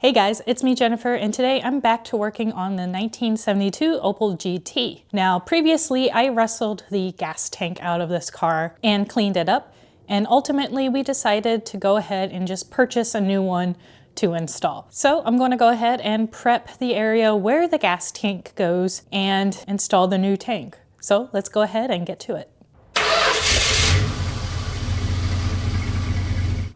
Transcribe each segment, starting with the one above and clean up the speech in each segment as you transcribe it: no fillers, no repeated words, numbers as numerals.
Hey guys, it's me Jennifer, and today I'm back to working on the 1972 Opel GT. Now previously I wrestled the gas tank out of this car and cleaned it up, and ultimately we decided to go ahead and just purchase a new one to install. So I'm going to go ahead and prep the area where the gas tank goes and install the new tank. So let's go ahead and get to it.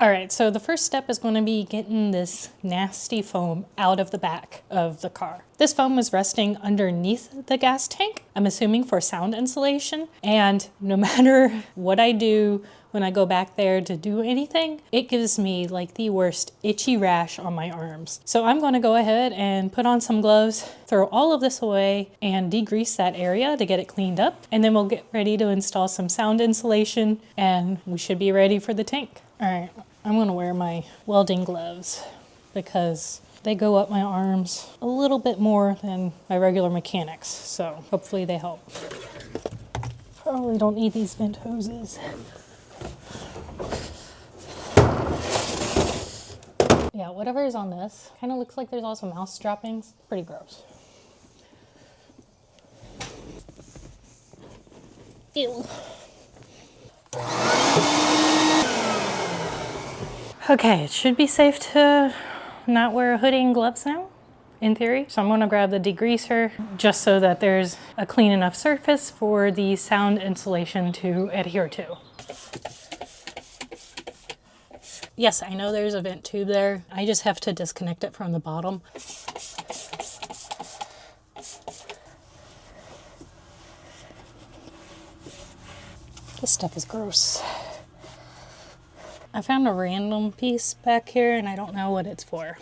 All right, so the first step is going to be getting this nasty foam out of the back of the car. This foam was resting underneath the gas tank, I'm assuming for sound insulation, and no matter what I do when I go back there to do anything, it gives me like the worst itchy rash on my arms. So I'm going to go ahead and put on some gloves, throw all of this away, and degrease that area to get it cleaned up, and then we'll get ready to install some sound insulation, and we should be ready for the tank. All right. I'm gonna wear my welding gloves because they go up my arms a little bit more than my regular mechanics, so hopefully they help. Probably don't need these vent hoses. Yeah, whatever is on this kind of looks like there's also mouse droppings. Pretty gross. Ew. Okay, it should be safe to not wear a hoodie and gloves now, in theory. So I'm gonna grab the degreaser just so that there's a clean enough surface for the sound insulation to adhere to. Yes, I know there's a vent tube there. I just have to disconnect it from the bottom. This stuff is gross. I found a random piece back here and I don't know what it's for.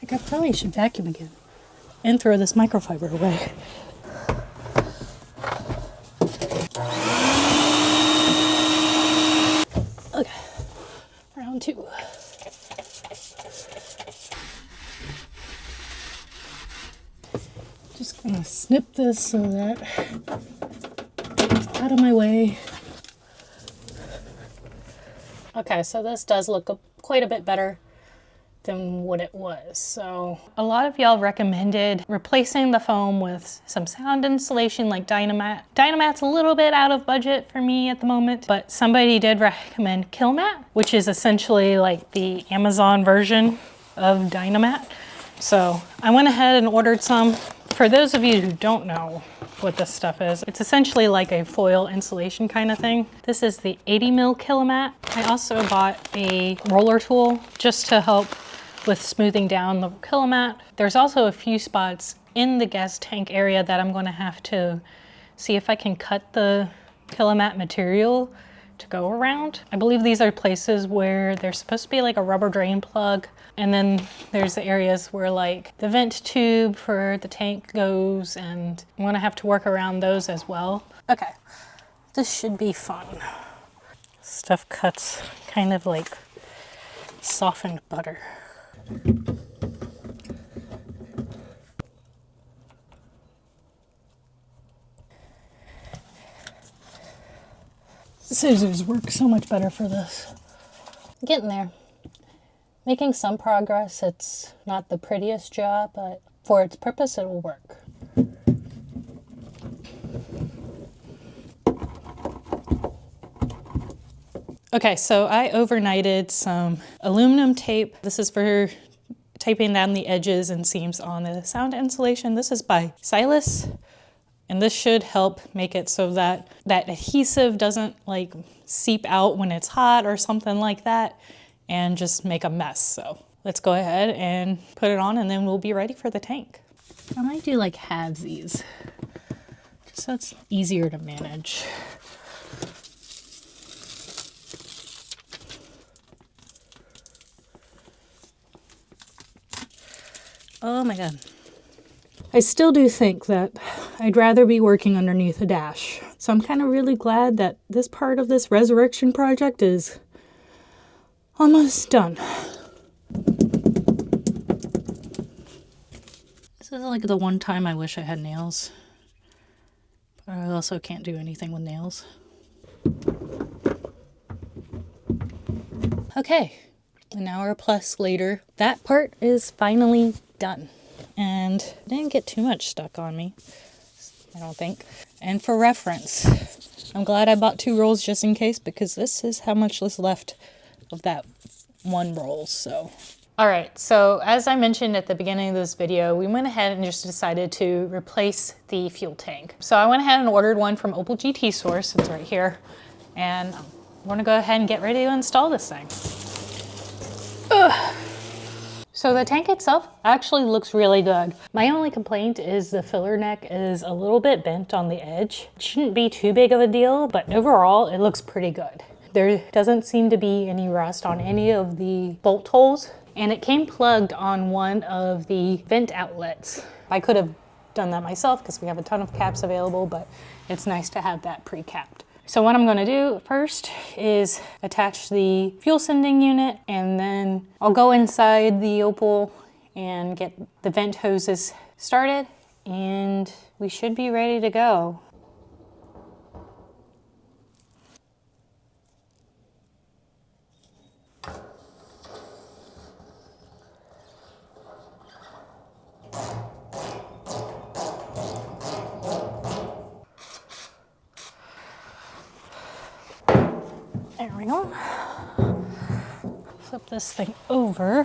Like I probably should vacuum again and throw this microfiber away. Okay, round two. Just gonna snip this so that it's out of my way. Okay, so this does look quite a bit better than what it was. So a lot of y'all recommended replacing the foam with some sound insulation like Dynamat. Dynamat's a little bit out of budget for me at the moment, but somebody did recommend Killmat, which is essentially like the Amazon version of Dynamat. So I went ahead and ordered some. For those of you who don't know what this stuff is, it's essentially like a foil insulation kind of thing. This is the 80 mil Killmat. I also bought a roller tool just to help with smoothing down the Killmat. There's also a few spots in the gas tank area that I'm going to have to see if I can cut the Killmat material to go around. I believe these are places where there's supposed to be like a rubber drain plug, and then there's the areas where like the vent tube for the tank goes, and I'm gonna have to work around those as well. Okay, this should be fun. Stuff cuts kind of like softened butter. Scissors work so much better for this. Getting there. Making some progress. It's not the prettiest job, but for its purpose, it will work. Okay, so I overnighted some aluminum tape. This is for taping down the edges and seams on the sound insulation. This is by Silas. And this should help make it so that that adhesive doesn't like seep out when it's hot or something like that and just make a mess. So let's go ahead and put it on and then we'll be ready for the tank. I might do like halvesies, just so it's easier to manage. Oh my God. I still do think that I'd rather be working underneath a dash. So I'm kind of really glad that this part of this resurrection project is almost done. This is like the one time I wish I had nails. But I also can't do anything with nails. Okay, an hour plus later, that part is finally done. And I didn't get too much stuck on me, I don't think. And for reference, I'm glad I bought 2 rolls just in case, because this is how much is left of that 1 roll, so. All right, so as I mentioned at the beginning of this video, we went ahead and just decided to replace the fuel tank. So I went ahead and ordered one from Opel GT Source, it's right here. And I'm gonna go ahead and get ready to install this thing. Ugh. So the tank itself actually looks really good. My only complaint is the filler neck is a little bit bent on the edge. It shouldn't be too big of a deal, but overall it looks pretty good. There doesn't seem to be any rust on any of the bolt holes, and it came plugged on one of the vent outlets. I could have done that myself because we have a ton of caps available, but it's nice to have that pre-capped. So what I'm gonna do first is attach the fuel sending unit, and then I'll go inside the Opel and get the vent hoses started, and we should be ready to go. There we go. Flip this thing over.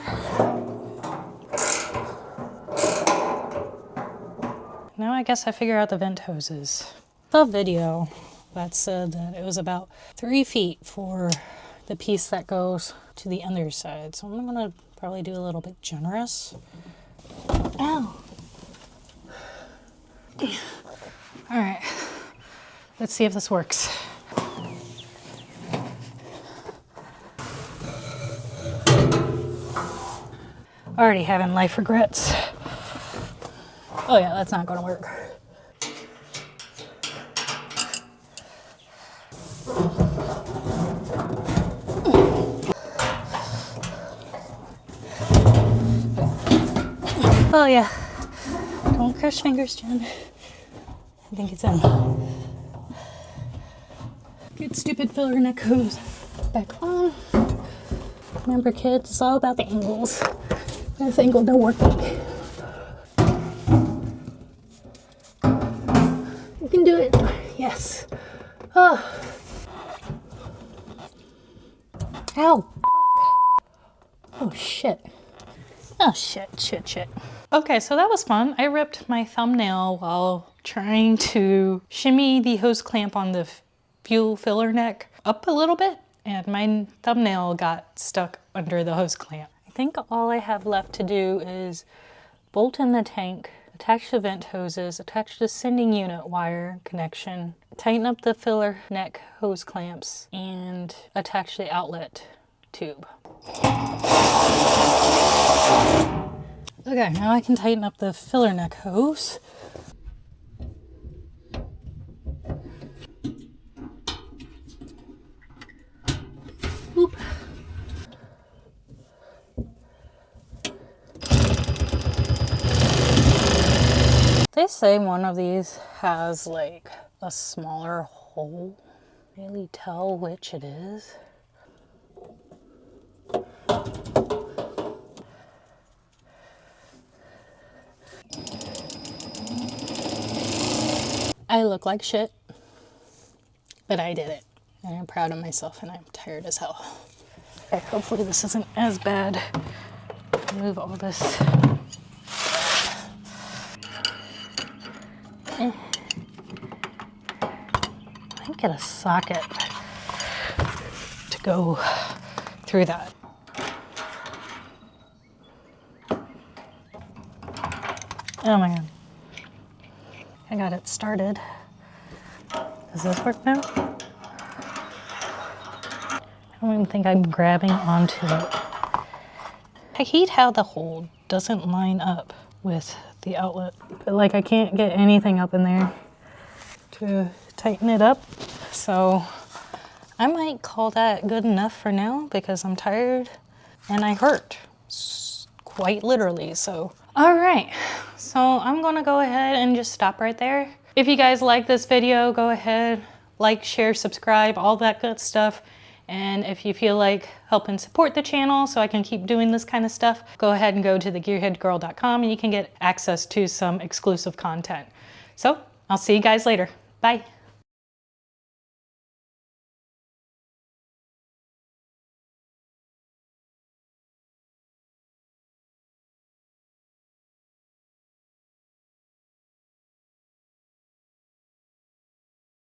Now I guess I figure out the vent hoses. The video that said that it was about 3 feet for the piece that goes to the underside. So I'm gonna probably do a little bit generous. Ow. All right, let's see if this works. Already having life regrets. Oh yeah, that's not gonna work. Oh yeah, don't crush fingers, Jen. I think it's in. Get stupid filler neck hose back on. Remember kids, it's all about the angles. This angle don't work. You can do it. Yes. Oh. Ow. Oh shit. Oh shit. Okay, so that was fun. I ripped my thumbnail while trying to shimmy the hose clamp on the fuel filler neck up a little bit, and my thumbnail got stuck under the hose clamp. I think all I have left to do is bolt in the tank, attach the vent hoses, attach the sending unit wire connection, tighten up the filler neck hose clamps, and attach the outlet tube. Okay, now I can tighten up the filler neck hose. Oop. They say one of these has like a smaller hole. Really tell which it is. I look like shit, but I did it. And I'm proud of myself, and I'm tired as hell. Okay, hopefully this isn't as bad. Move all this. I might get a socket to go through that. Oh my god. I got it started. Does this work now? I don't even think I'm grabbing onto it. I hate how the hole doesn't line up with the outlet. But like I can't get anything up in there to tighten it up. So I might call that good enough for now because I'm tired and I hurt. Quite literally, so. All right, so I'm gonna go ahead and just stop right there. If you guys like this video, go ahead, like, share, subscribe, all that good stuff. And if you feel like helping support the channel so I can keep doing this kind of stuff, go ahead and go to thegearheadgirl.com and you can get access to some exclusive content. So I'll see you guys later. Bye.